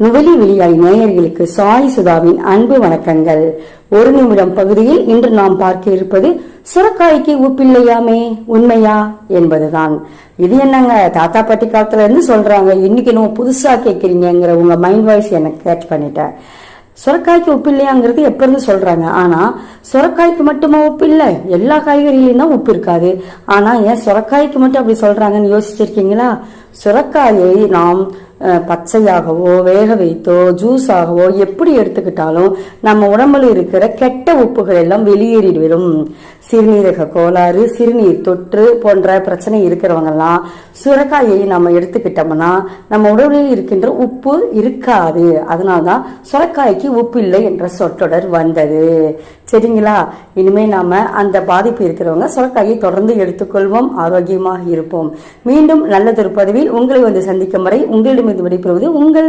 நுவலி வெளியாய் நேயர்களுக்கு சாய் சுதாவின் அன்பு வணக்கங்கள். ஒரு நிமிடம் பகுதியில் இன்று நாம் பார்க்க இருப்பது சுரக்காய்க்கு உப்பில்லையாமே, உண்மையா என்பதுதான். இது என்னங்க தாத்தா பாட்டி காலத்துல இருந்து சொல்றாங்க, இன்னைக்கு நம்ம புதுசா கேட்கறீங்கிற உங்க மைண்ட் வாய்ஸ் எனக்கு கேட்ச் பண்ணிட்டேன். சுரக்காய்க்கு உப்பு இல்லையாங்கிறது எப்ப இருந்து சொல்றாங்க. ஆனா சுரக்காய்க்கு மட்டுமா உப்பு இல்ல? எல்லா காய்கறியிலும் தான் உப்பு இருக்காது. ஆனா ஏன் சுரக்காய்க்கு மட்டும் அப்படி சொல்றாங்கன்னு யோசிச்சிருக்கீங்களா? சுரக்காயை நாம் பச்சையாகவோ வேக வைத்தோ ஜூஸாகவோ எப்படி எடுத்துக்கிட்டாலும் நம்ம உடம்புல இருக்கிற கெட்ட உப்புகள் எல்லாம் வெளியேறிவிடும். சிறுநீரக கோளாறு, சிறுநீர் தொற்று போன்ற பிரச்சனை இருக்கிறவங்க எல்லாம் சுரக்காயை நம்ம எடுத்துக்கிட்டோம்னா நம்ம உடலில் இருக்கின்ற உப்பு இருக்காது. அதனால்தான் சுரக்காய்க்கு உப்பு இல்லை என்ற சொற்றொடர் வந்தது. சரிங்களா? இனிமே நாம அந்த பாதிப்பு இருக்கிறவங்க சுரக்காயை தொடர்ந்து எடுத்துக்கொள்வோம், ஆரோக்கியமாக இருப்போம். மீண்டும் நல்லதொரு பதிவில் உங்களை வந்து சந்திக்கும் வரை உங்களிடமிருந்து விடைபெறுவது உங்கள்